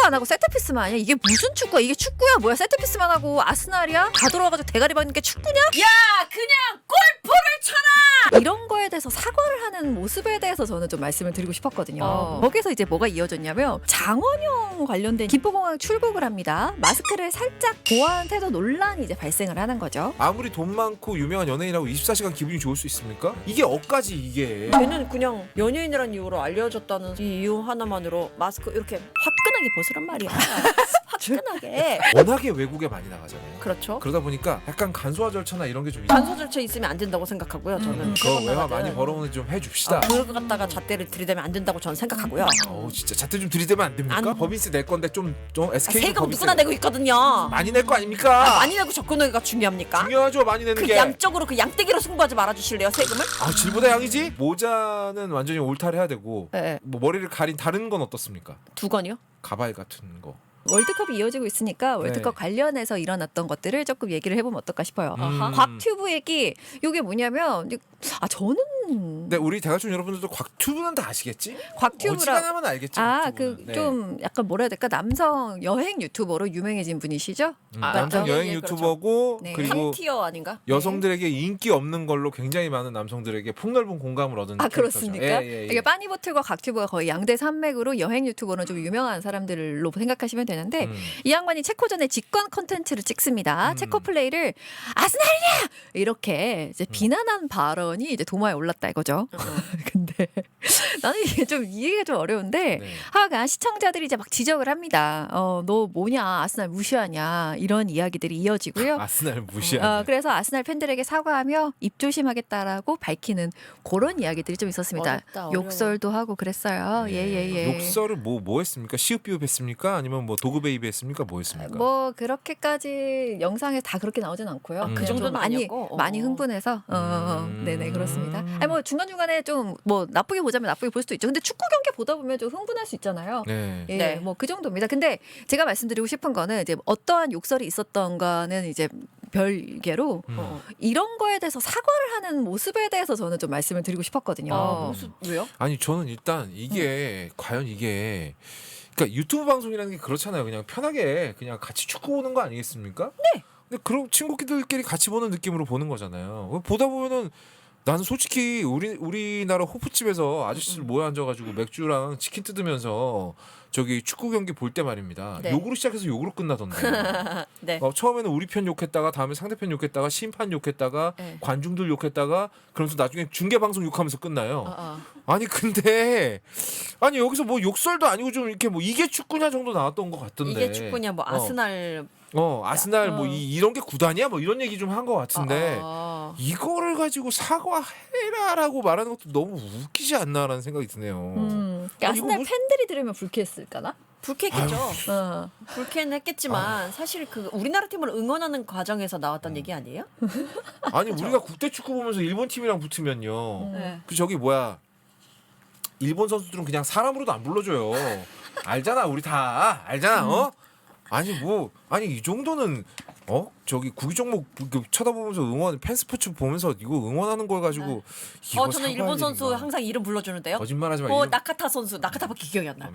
안 하고 세트피스만 하냐? 이게 무슨 축구야? 이게 축구야 뭐야? 세트피스만 하고 아스날이야? 다 돌아가지고 대가리 박는 게 축구냐? 야 그냥 골프를 쳐라. 이런 거에 대해서 사과를 하는 모습에 대해서 저는 좀 말씀을 드리고 싶었거든요. 어. 거기서 이제 뭐가 이어졌냐면 장원영 관련된 김포공항 출국을 합니다. 마스크를 살짝 보완 태도 논란이 이제 발생을 하는 거죠. 아무리 돈 많고 유명한 연예인이라고 24시간 기분이 좋을 수 있습니까? 이게 억까지 이게. 쟤는 그냥 연예인이란 이유로 알려졌다는 이 이유 하나만으로 마스크 이렇게 화끈하게 벗으란 말이야. 화끈하게. 워낙에 외국에 많이 나가잖아요. 그렇죠. 그러다 보니까 약간 간소화 절차나 이런 게 좀 간소 절차 있으면 안 된다고 생각하고요. 저는 그거 외화 그것만 많이 하든. 벌어오는 좀 해줍시다. 그걸 갖다가 잣대를 들이대면 안 된다고 저는 생각하고요. 진짜 잣대 좀 들이대면 안 됩니까? 안- 법인세 낼 건데 좀 SK 세금 누구나 내고 있거든요. 많이 낼 거 아닙니까? 많이 내고 접근하기가 중요합니까? 중요하죠, 많이 내는 그 게. 양적으로 그 양떼기로 승부하지 말아주실래요 세금을? 질보다 양이지? 모자는 완전히 올탈해야 되고 네. 뭐 머리를 가린 다른 건 어떻습니까? 두 건이요? 가발 같은 거. 월드컵이 이어지고 있으니까 월드컵 관련해서 일어났던 것들을 조금 얘기를 해보면 어떨까 싶어요. 아하. 곽튜브 얘기 이게 뭐냐면 저는 근데 우리 대가촌 여러분들도 곽튜브는 다 아시겠지? 곽튜브라 어지간하면 알겠지. 곽튜브는. 네. 좀 약간 뭐라 해야 될까 남성 여행 유튜버로 유명해진 분이시죠? 남성 맞죠? 여행 예, 유튜버고 네. 그리고 3티어 아닌가? 여성들에게 인기 없는 걸로 굉장히 많은 남성들에게 폭넓은 공감을 얻은 아 캐릭터죠. 그렇습니까? 예. 이게 빠니보틀과 곽튜브가 거의 양대 산맥으로 여행 유튜버는 좀 유명한 사람들로 생각하시면 되는데 이 양반이 체코전에 직관 컨텐츠를 찍습니다. 체코 플레이를 아스날이냐 이렇게 이제 비난한 발언이 이제 도마에 올랐다 이거죠. 근데 나는 이게 좀 이해가 좀 어려운데 네. 하여간 시청자들이 이제 막 지적을 합니다. 너 뭐냐 아스날 무시하냐 이런 이야기들이 이어지고요. 아스날 무시하네. 그래서 아스날 팬들에게 사과하며 입조심하겠다라고 밝히는 그런 이야기들이 좀 있었습니다. 어렵다, 어려워. 욕설도 하고 그랬어요. 예예예. 욕설을 뭐 했습니까? 시읍비읍 했습니까? 아니면 뭐 도그베이비 했습니까? 뭐 했습니까? 뭐 그렇게까지 영상에 다 그렇게 나오진 않고요. 그 그냥 좀 정도는 많이 아니었고. 많이 흥분해서 네네 그렇습니다. 아니 뭐 중간 중간에 좀 뭐 나쁘게 보자면 나쁘게 볼 수도 있죠. 근데 축구 경기 보다 보면 좀 흥분할 수 있잖아요. 네. 예, 네. 뭐 그 정도입니다. 근데 제가 말씀드리고 싶은 거는 이제 어떠한 욕설이 있었던가는 이제 별개로 이런 거에 대해서 사과를 하는 모습에 대해서 저는 좀 말씀을 드리고 싶었거든요. 무슨 왜요? 아니 저는 일단 이게 과연 이게 그러니까 유튜브 방송이라는 게 그렇잖아요. 그냥 편하게 그냥 같이 축구 보는 거 아니겠습니까? 네. 근데 그런 친구끼리 같이 보는 느낌으로 보는 거잖아요. 보다 보면은 나는 솔직히 우리나라 호프집에서 아저씨들 모여 앉아가지고 맥주랑 치킨 뜯으면서 저기 축구 경기 볼 때 말입니다. 네. 욕으로 시작해서 욕으로 끝나던데. 네. 처음에는 우리 편 욕했다가 다음에 상대편 욕했다가 심판 욕했다가 네. 관중들 욕했다가 그러면서 나중에 중계 방송 욕하면서 끝나요. 어. 아니 근데 아니 여기서 뭐 욕설도 아니고 좀 이렇게 뭐 이게 축구냐 정도 나왔던 것 같던데. 이게 축구냐 뭐 아스날 아스날 뭐 이런 게 구단이야 뭐 이런 얘기 좀 한 것 같은데 이거를 가지고 사과해라라고 말하는 것도 너무 웃기지 않나라는 생각이 드네요. 아니, 아스날 이거 뭐- 팬들이 들으면 불쾌했을까나? 불쾌했겠죠. 어. 불쾌는 했겠지만 사실 그 우리나라 팀을 응원하는 과정에서 나왔던 얘기 아니에요? 아니 우리가 국대 축구 보면서 일본 팀이랑 붙으면요. 네. 그 저기 뭐야 일본 선수들은 그냥 사람으로도 안 불러줘요. 알잖아 우리 다 알잖아 아니 이 정도는 저기 구기 종목 쳐다보면서 응원 팬스포츠 보면서 이거 응원하는 걸 가지고 이거 저는 일본 선수 항상 이름 불러주는데요. 거짓말하지 마. 나카타 선수, 나카타밖에 기억이 안 나.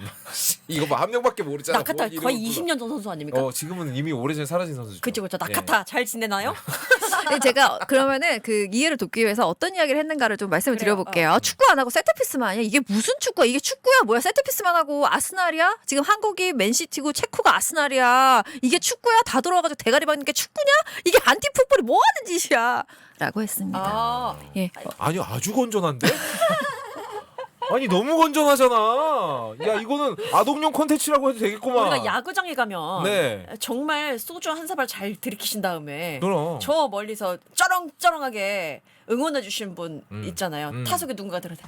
이거 뭐 한 명밖에 모르잖아. 나카타 뭐 거의 이름을 20년 전 선수 아닙니까? 지금은 이미 오래전에 사라진 선수죠. 그죠. 나카타 잘 지내나요? 근데 제가 그러면은 그 이해를 돕기 위해서 어떤 이야기를 했는가를 좀 말씀을 그래요. 드려볼게요. 축구 안 하고 세트피스만 하냐? 이게 무슨 축구야? 이게 축구야 뭐야? 세트피스만 하고 아스날이야? 지금 한국이 맨시티고 체코가 아스날이야. 이게 축구야? 다 돌아가지고 대가리 박는 게 축구냐? 이게 안티풋볼이 뭐 하는 짓이야? 라고 했습니다. 예. 아니 아주 건전한데? 아니 너무 건전하잖아. 야 이거는 아동용 콘텐츠라고 해도 되겠구만. 우리가 야구장에 가면 네. 정말 소주 한 사발 잘 들이키신 다음에 그럼. 저 멀리서 쩌렁쩌렁하게 응원해 주신 분 있잖아요. 타석에 누군가 들어서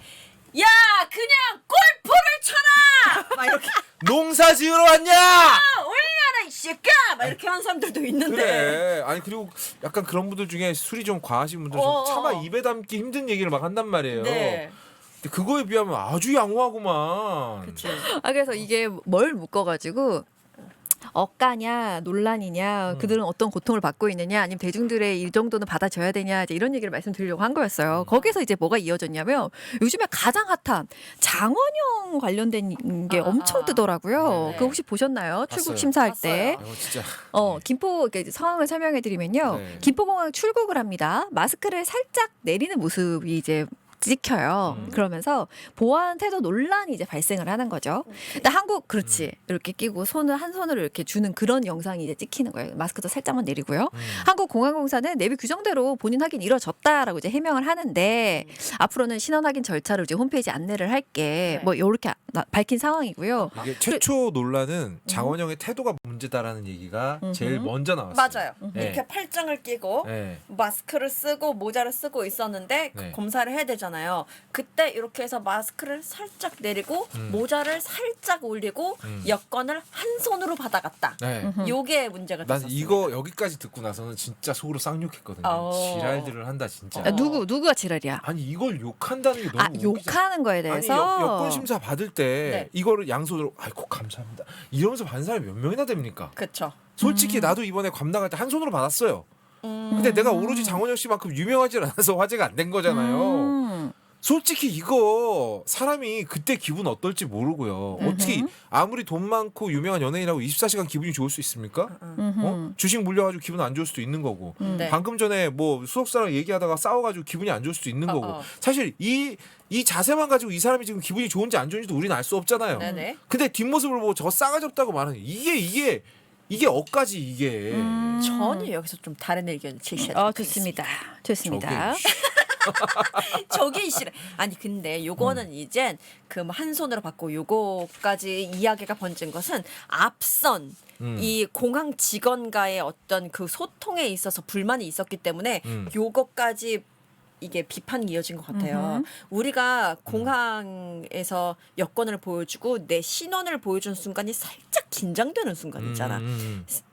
야 그냥 골프를 쳐라 막 이렇게 농사 지으러 왔냐? 올려라 이 새끼야 막 이렇게 하는 사람들도 있는데 그래. 아니 그리고 약간 그런 분들 중에 술이 좀 과하신 분들 좀 차마 입에 담기 힘든 얘기를 막 한단 말이에요. 네. 근데 그거에 비하면 아주 양호하구만. 그치. 그래서 이게 뭘 묶어가지고 억가냐 논란이냐 그들은 어떤 고통을 받고 있느냐 아니면 대중들의 이 정도는 받아줘야 되냐 이제 이런 얘기를 말씀드리려고 한 거였어요. 거기서 이제 뭐가 이어졌냐면 요즘에 가장 핫한 장원영 관련된 게 엄청 뜨더라고요. 네. 그 혹시 보셨나요? 출국 봤어요. 심사할 때. 이거 진짜 김포 이렇게 상황을 설명해 드리면요. 네. 김포공항 출국을 합니다. 마스크를 살짝 내리는 모습이 이제 찍혀요. 그러면서 보안 태도 논란이 이제 발생을 하는 거죠. 근데 한국 그렇지 이렇게 끼고 손을 한 손으로 이렇게 주는 그런 영상이 이제 찍히는 거예요. 마스크도 살짝만 내리고요. 한국공항공사는 내비 규정대로 본인 확인 이뤄졌다라고 이제 해명을 하는데 앞으로는 신원 확인 절차를 이제 홈페이지 안내를 할게 네. 뭐 이렇게 밝힌 상황이고요. 이게 최초 논란은 장원영의 태도가 문제다라는 얘기가 제일 먼저 나왔어요. 맞아요. 네. 이렇게 팔짱을 끼고 네. 마스크를 쓰고 모자를 쓰고 있었는데 네. 검사를 해야 되잖아요. 그때 이렇게 해서 마스크를 살짝 내리고 모자를 살짝 올리고 여권을 한 손으로 받아갔다. 네. 요게 문제가 난 됐었습니다. 이거 여기까지 듣고 나서는 진짜 속으로 쌍욕했거든요. 지랄들을 한다 진짜. 야, 누구가 지랄이야? 아니 이걸 욕한다는 게 너무 웃기잖아. 욕하는 거에 아니 대해서 여권 심사 받을 때 네. 이거를 양손으로 아이고 감사합니다 이러면서 받는 사람이 몇 명이나 됩니까? 그쵸. 솔직히 나도 이번에 괌 나갈 때 한 손으로 받았어요. 근데 내가 오로지 장원영 씨만큼 유명하지 않아서 화제가 안 된 거잖아요. 솔직히 이거 사람이 그때 기분 어떨지 모르고요. 어떻게 아무리 돈 많고 유명한 연예인하고 24시간 기분이 좋을 수 있습니까? 주식 물려가지고 기분 안 좋을 수도 있는 거고. 네. 방금 전에 뭐 수석사랑 얘기하다가 싸워가지고 기분이 안 좋을 수도 있는 거고. 어. 사실 이 자세만 가지고 이 사람이 지금 기분이 좋은지 안 좋은지도 우리는 알 수 없잖아요. 네네. 근데 뒷모습을 보고 저 싸가지 없다고 말하는 이게 억까지 이게. 저는 여기서 좀 다른 의견을 제시하도록 좋습니다. 좋습니다. 저게 이시래. 아니 근데 요거는 이젠 그 한 손으로 받고 요거까지 이야기가 번진 것은 앞선 이 공항 직원과의 어떤 그 소통에 있어서 불만이 있었기 때문에 요거까지 이게 비판이 이어진 것 같아요. 우리가 공항에서 여권을 보여주고 내 신원을 보여준 순간이 살짝 긴장되는 순간 있잖아.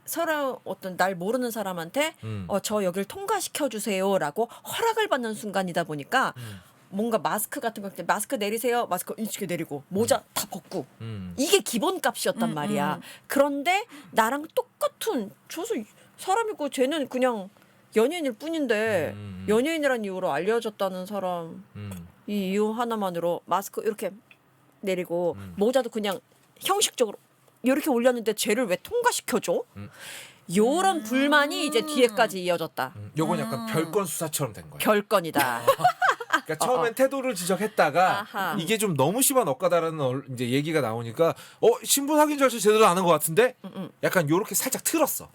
서로 어떤 날 모르는 사람한테 저 여길 통과시켜 주세요라고 허락을 받는 순간이다 보니까 뭔가 마스크 같은 거 할 때 마스크 내리세요. 마스크 이렇게 내리고 모자 다 벗고 이게 기본값이었단 말이야. 그런데 나랑 똑같은 저서 사람이고 쟤는 그냥 연예인일 뿐인데 연예인이라는 이유로 알려졌다는 사람 이 이유 하나만으로 마스크 이렇게 내리고 모자도 그냥 형식적으로 이렇게 올렸는데 쟤를 왜 통과시켜줘? 요런 불만이 이제 뒤에까지 이어졌다. 요건 약간 별건 수사처럼 된 거예요. 별건이다. 그러니까 처음엔 태도를 지적했다가 아하. 이게 좀 너무 심한 억까다라는 이제 얘기가 나오니까 신분 확인 절차 제대로 안 한 것 같은데 약간 요렇게 살짝 틀었어.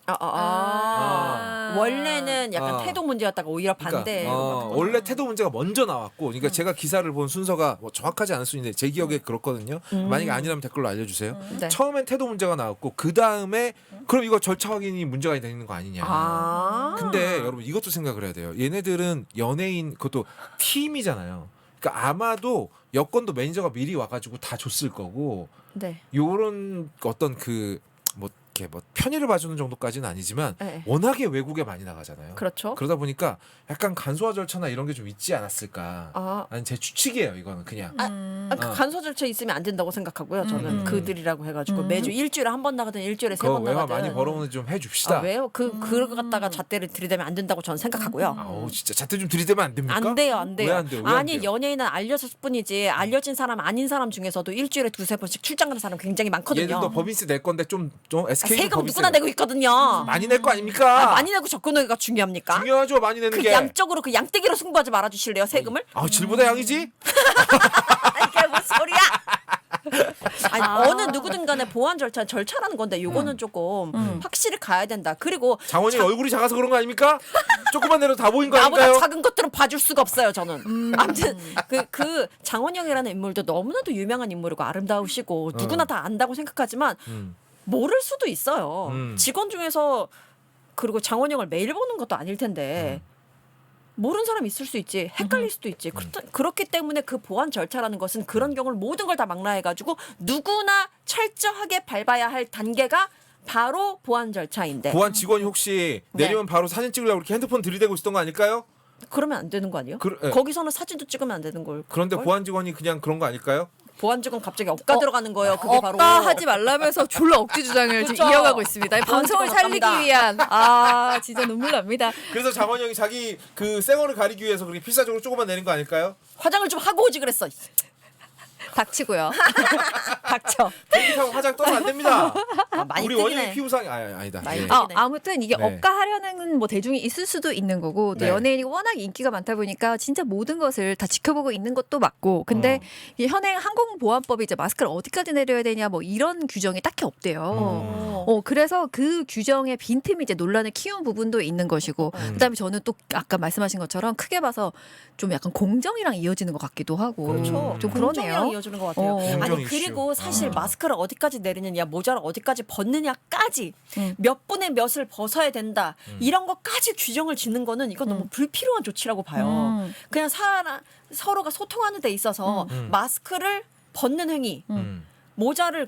원래는 약간 태도 문제였다가 오히려 반대. 그러니까, 원래 태도 문제가 먼저 나왔고, 그러니까 제가 기사를 본 순서가 뭐 정확하지 않을 수 있는데 제 기억에 그렇거든요. 만약에 아니라면 댓글로 알려주세요. 네. 처음엔 태도 문제가 나왔고 그 다음에 그럼 이거 절차 확인이 문제가 되는 거 아니냐. 근데 여러분 이것도 생각을 해야 돼요. 얘네들은 연예인 그것도 팀이잖아요. 그러니까 아마도 여권도 매니저가 미리 와가지고 다 줬을 거고 네. 요런 어떤 그 뭐 이렇게 뭐 편의를 봐주는 정도까지는 아니지만 네. 워낙에 외국에 많이 나가잖아요. 그렇죠. 그러다 보니까 약간 간소화 절차나 이런 게 좀 있지 않았을까. 아니 제 추측이에요. 이거는 그냥. 그 간소 절차 있으면 안 된다고 생각하고요. 저는 그들이라고 해가지고 매주 일주일에 한 번 나가든 일주일에 세 그거 번 외화 나가든 많이 벌어오는 좀 해줍시다. 왜요? 그걸 갖다가 잣대를 들이대면 안 된다고 저는 생각하고요. 아우 진짜 잣대 좀 들이대면 안 됩니까? 안 돼요, 안 돼요. 왜 안 돼요? 왜안 아니 돼요? 연예인은 알려졌을 뿐이지 알려진 사람 아닌 사람 중에서도 일주일에 두세 번씩 출장 가는 사람 굉장히 많거든요. 얘들도 법인세 낼 건데 좀 SK 세금 누구나 내고 있거든요. 많이 낼 거 아닙니까? 많이 내고 적고 내기가 중요합니까? 중요하죠. 많이 내는 그 게. 양적으로 그 양떼기로 승부하지 말아주실래요 세금을? 질보다 양이지? 이게 무슨 소리야? 아니 어느 누구든 간에 보안 절차라는 건데 요거는 조금 확실히 가야 된다. 그리고 장원이 얼굴이 작아서 그런 거 아닙니까? 조금만 내려도 다 보인 거 나보다 아닌가요? 작은 것들은 봐줄 수가 없어요 저는. 아무튼 그 장원영이라는 인물도 너무나도 유명한 인물이고 아름다우시고 누구나 다 안다고 생각하지만 모를 수도 있어요. 직원 중에서 그리고 장원영을 매일 보는 것도 아닐 텐데 모르는 사람이 있을 수 있지. 헷갈릴 수도 있지. 그렇기 때문에 그 보안 절차라는 것은 그런 경우를 모든 걸 다 망라해가지고 누구나 철저하게 밟아야 할 단계가 바로 보안 절차인데 보안 직원이 혹시 네. 내리면 바로 사진 찍으려고 이렇게 핸드폰 들이대고 있었던 거 아닐까요? 그러면 안 되는 거 아니에요? 예. 거기서는 사진도 찍으면 안 되는 걸. 그런데 보안 직원이 그냥 그런 거 아닐까요? 보안직은 갑자기 억가 들어가는 거예요. 그게 바로 억까 하지 말라면서 졸라 억지 주장을 지금 그쵸. 이어가고 있습니다. 이 방송을 살리기 억까입니다. 위한 진짜 눈물 납니다. 그래서 장원 형이 자기 그 쌩얼을 가리기 위해서 그렇게 필사적으로 조금만 내는 거 아닐까요? 화장을 좀 하고 오지 그랬어. 닥치고요. 닥쳐. 대기타고 화장 떠서 안 됩니다. 많이 우리 뜨긴 원인의 해. 피부상이 아니다. 많이 예. 뜨- 아무튼 이게 네. 억까하려는 뭐 대중이 있을 수도 있는 거고 또 네. 연예인이 워낙 인기가 많다 보니까 진짜 모든 것을 다 지켜보고 있는 것도 맞고 근데 이 현행 항공보안법이 이제 마스크를 어디까지 내려야 되냐 뭐 이런 규정이 딱히 없대요. 그래서 그 규정의 빈틈이 이제 논란을 키운 부분도 있는 것이고 그다음에 저는 또 아까 말씀하신 것처럼 크게 봐서 좀 약간 공정이랑 이어지는 것 같기도 하고 그렇죠. 좀 공정이랑 그러네요. 이어지는 것 같아요. 공정 아니 이슈. 그리고 사실 마스크를 어디까지 내리느냐, 모자를 어디까지 벗느냐까지 음. 몇 분의 몇을 벗어야 된다. 이런 것까지 규정을 짓는 거는 이건 너무 불필요한 조치라고 봐요. 그냥 서로가 소통하는 데 있어서 마스크를 벗는 행위, 모자를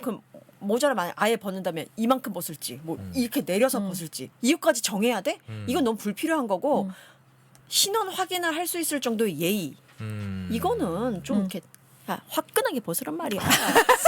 만약 아예 벗는다면 이만큼 벗을지, 뭐 이렇게 내려서 벗을지 이것까지 정해야 돼? 이건 너무 불필요한 거고 신원 확인을 할 수 있을 정도의 예의. 이거는 좀 이렇게 화끈하게 벗으란 말이야.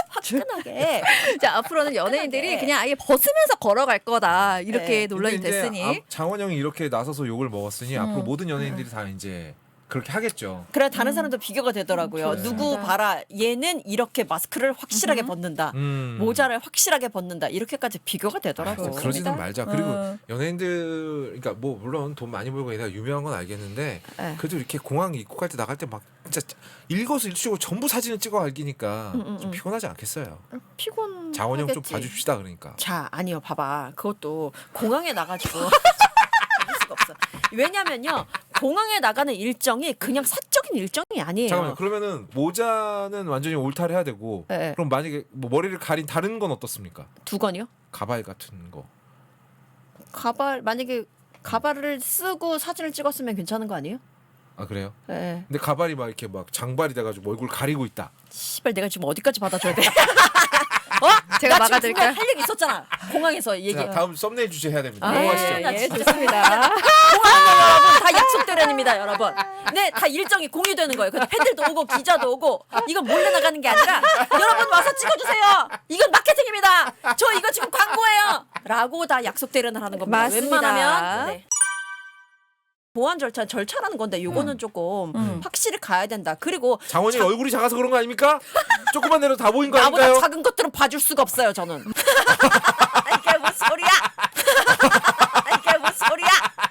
화끈하게. 자, 앞으로는 연예인들이 편하게. 그냥 아예 벗으면서 걸어갈 거다 이렇게 네. 논란이 근데 이제 됐으니 장원 형이 이렇게 나서서 욕을 먹었으니 앞으로 모든 연예인들이 다 이제 그렇게 하겠죠. 그래 다른 사람도 비교가 되더라고요. 그래. 누구 봐라 얘는 이렇게 마스크를 확실하게 벗는다. 모자를 확실하게 벗는다. 이렇게까지 비교가 되더라고요. 그러지는 말자. 그리고 어. 연예인들, 그러니까 뭐 물론 돈 많이 벌고 얘가 유명한 건 알겠는데 네. 그래도 이렇게 공항 입국할 때 나갈 때 막 진짜 일거수일투족을 전부 사진을 찍어 갈기니까 좀 피곤하지 않겠어요. 피곤. 장원 형 좀 봐줍시다 그러니까. 자 아니요 봐봐 그것도 공항에 나가지고 받을 수가 없어. 왜냐면요 공항에 나가는 일정이 그냥 사적인 일정이 아니에요. 잠깐만요. 그러면은 모자는 완전히 올탈해야 되고 네. 그럼 만약에 뭐 머리를 가린 다른 건 어떻습니까? 두건이요? 가발 같은 거. 가발 만약에 가발을 쓰고 사진을 찍었으면 괜찮은 거 아니에요? 아 그래요? 네. 근데 가발이 막 이렇게 막 장발이 돼가지고 얼굴 가리고 있다. 씨발 내가 지금 어디까지 받아줘야 돼? 제가 나 지금 막아드릴까요? 분명히 할 얘기 있었잖아. 공항에서 얘기. 자, 다음 썸네일 주제 해야 됩니다. 아, 넘어가시죠. 나 예, 진짜 좋습니다. 공항에 여러분 다 약속대련입니다, 여러분. 네, 다 일정이 공유되는 거예요. 근데 팬들도 오고 기자도 오고 이건 몰래 나가는 게 아니라 여러분 와서 찍어주세요. 이건 마케팅입니다. 저 이거 지금 광고예요. 라고 다 약속대련을 하는 겁니다. 맞습니다. 웬만하면. 네. 보안 절차라는 건데 요거는 조금 확실히 가야 된다. 그리고 장원이 얼굴이 작아서 그런 거 아닙니까? 조금만 내려 다 보인 거 나보다 아닌가요? 작은 것들은 봐줄 수가 없어요, 저는.